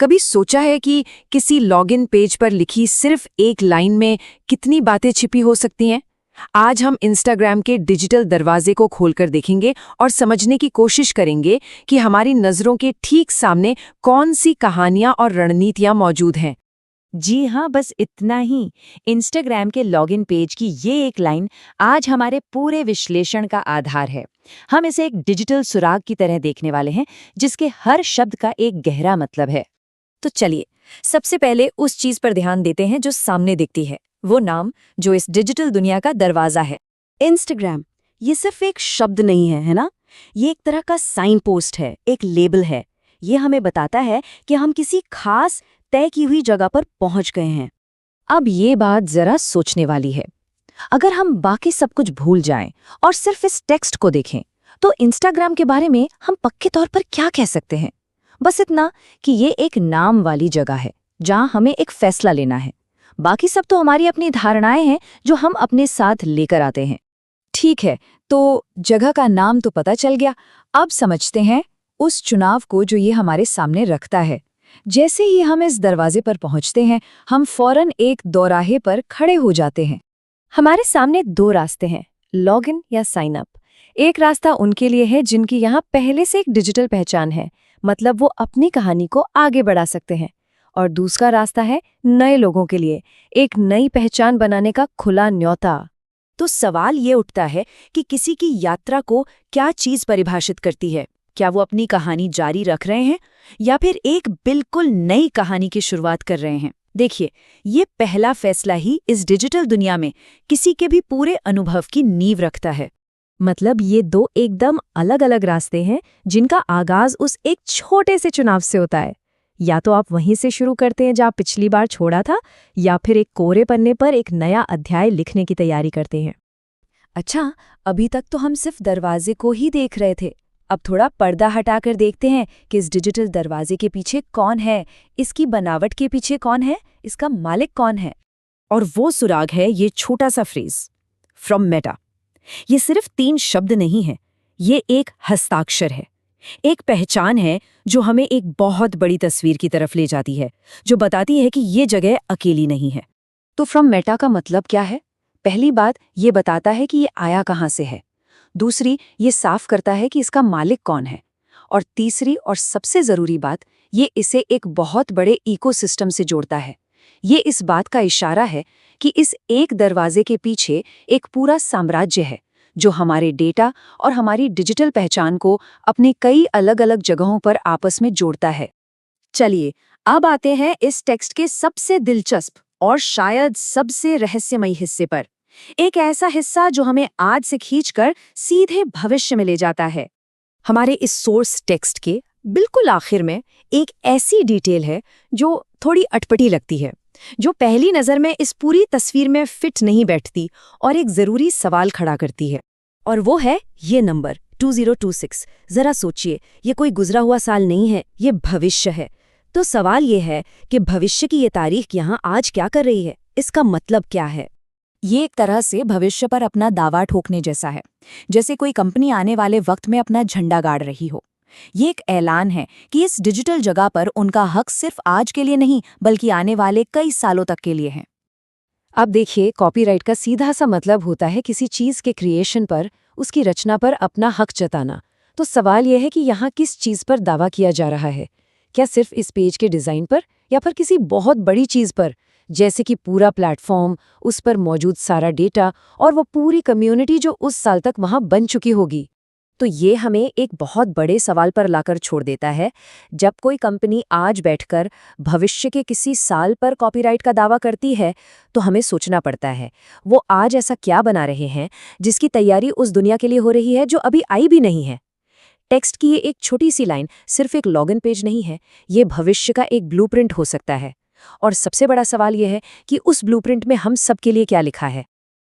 कभी सोचा है कि किसी लॉगिन पेज पर लिखी सिर्फ एक लाइन में कितनी बातें छिपी हो सकती हैं? आज हम इंस्टाग्राम के डिजिटल दरवाजे को खोलकर देखेंगे और समझने की कोशिश करेंगे कि हमारी नज़रों के ठीक सामने कौन सी कहानियां और रणनीतियां मौजूद हैं। जी हाँ, बस इतना ही। इंस्टाग्राम के लॉगिन पेज की ये एक लाइन आज हमारे पूरे विश्लेषण का आधार है। हम इसे एक डिजिटल सुराग की तरह देखने वाले हैं, जिसके हर शब्द का एक गहरा मतलब है। तो चलिए, सबसे पहले उस चीज पर ध्यान देते हैं जो सामने दिखती है, वो नाम जो इस डिजिटल दुनिया का दरवाजा है। इंस्टाग्राम, ये सिर्फ एक शब्द नहीं है, है ना? ये एक तरह का साइन पोस्ट है, एक लेबल है। ये हमें बताता है कि हम किसी खास तय की हुई जगह पर पहुंच गए हैं। अब ये बात जरा सोचने वाली है। अगर हम बाकी सब कुछ भूल जाएं और सिर्फ इस टेक्स्ट को देखें, तो इंस्टाग्राम के बारे में हम पक्के तौर पर क्या कह सकते हैं? बस इतना कि ये एक नाम वाली जगह है जहां हमें एक फैसला लेना है। बाकी सब तो हमारी अपनी धारणाएं हैं जो हम अपने साथ लेकर आते हैं। ठीक है, तो जगह का नाम तो पता चल गया। अब समझते हैं उस चुनाव को जो ये हमारे सामने रखता है। जैसे ही हम इस दरवाजे पर पहुंचते हैं, हम फौरन एक दोराहे पर खड़े हो जाते हैं। हमारे सामने दो रास्ते हैं, लॉगिन या साइन अप। एक रास्ता उनके लिए है जिनकी यहाँ पहले से एक डिजिटल पहचान है, मतलब वो अपनी कहानी को आगे बढ़ा सकते हैं। और दूसरा रास्ता है नए लोगों के लिए, एक नई पहचान बनाने का खुला न्योता। तो सवाल ये उठता है कि किसी की यात्रा को क्या चीज परिभाषित करती है? क्या वो अपनी कहानी जारी रख रहे हैं या फिर एक बिल्कुल नई कहानी की शुरुआत कर रहे हैं? देखिए, ये पहला फैसला ही इस डिजिटल दुनिया में किसी के भी पूरे अनुभव की नींव रखता है। मतलब ये दो एकदम अलग अलग रास्ते हैं जिनका आगाज उस एक छोटे से चुनाव से होता है। या तो आप वहीं से शुरू करते हैं जहाँ पिछली बार छोड़ा था, या फिर एक कोरे पन्ने पर एक नया अध्याय लिखने की तैयारी करते हैं। अच्छा, अभी तक तो हम सिर्फ दरवाजे को ही देख रहे थे। अब थोड़ा पर्दा हटाकर देखते हैं कि इस डिजिटल दरवाजे के पीछे कौन है, इसकी बनावट के पीछे कौन है, इसका मालिक कौन है। और वो सुराग है ये छोटा सा फ्रेज, फ्रॉम मेटा। ये सिर्फ 3 शब्द नहीं है, ये एक हस्ताक्षर है, एक पहचान है जो हमें एक बहुत बड़ी तस्वीर की तरफ ले जाती है, जो बताती है कि ये जगह अकेली नहीं है। तो फ्रॉम मेटा का मतलब क्या है? पहली बात, ये बताता है कि ये आया कहाँ से है। दूसरी, ये साफ करता है कि इसका मालिक कौन है। और तीसरी और सबसे जरूरी बात, ये इसे एक बहुत बड़े इकोसिस्टम से जोड़ता है। ये इस बात का इशारा है कि इस एक दरवाजे के पीछे एक पूरा साम्राज्य है जो हमारे डेटा और हमारी डिजिटल पहचान को अपने कई अलग अलग जगहों पर आपस में जोड़ता है। चलिए, अब आते हैं इस टेक्स्ट के सबसे दिलचस्प और शायद सबसे रहस्यमयी हिस्से पर। एक ऐसा हिस्सा जो हमें आज से खींचकर सीधे भविष्य में ले जाता है। हमारे इस सोर्स टेक्स्ट के बिल्कुल आखिर में एक ऐसी डिटेल है जो थोड़ी अटपटी लगती है, जो पहली नज़र में इस पूरी तस्वीर में फिट नहीं बैठती और एक ज़रूरी सवाल खड़ा करती है। और वो है ये नंबर 2026। ज़रा सोचिए, ये कोई गुजरा हुआ साल नहीं है, ये भविष्य है। तो सवाल ये है कि भविष्य की ये तारीख यहाँ आज क्या कर रही है? इसका मतलब क्या है? ये एक तरह से भविष्य पर अपना दावा ठोकने जैसा है, जैसे कोई कंपनी आने वाले वक्त में अपना झंडा गाड़ रही हो। ये एक ऐलान है कि इस डिजिटल जगह पर उनका हक सिर्फ आज के लिए नहीं, बल्कि आने वाले कई सालों तक के लिए है। अब देखिए, कॉपीराइट का सीधा सा मतलब होता है किसी चीज के क्रिएशन पर, उसकी रचना पर अपना हक जताना। तो सवाल यह है कि यहाँ किस चीज पर दावा किया जा रहा है? क्या सिर्फ इस पेज के डिजाइन पर, या फिर किसी बहुत बड़ी चीज पर, जैसे कि पूरा प्लेटफॉर्म, उस पर मौजूद सारा डेटा और वो पूरी कम्युनिटी जो उस साल तक वहां बन चुकी होगी? तो ये हमें एक बहुत बड़े सवाल पर लाकर छोड़ देता है। जब कोई कंपनी आज बैठकर भविष्य के किसी साल पर कॉपीराइट का दावा करती है, तो हमें सोचना पड़ता है वो आज ऐसा क्या बना रहे हैं जिसकी तैयारी उस दुनिया के लिए हो रही है जो अभी आई भी नहीं है। टेक्स्ट की ये एक छोटी सी लाइन सिर्फ एक लॉगिन पेज नहीं है, ये भविष्य का एक ब्लूप्रिंट हो सकता है। और सबसे बड़ा सवाल यह है कि उस ब्लूप्रिंट में हम सब के लिए क्या लिखा है।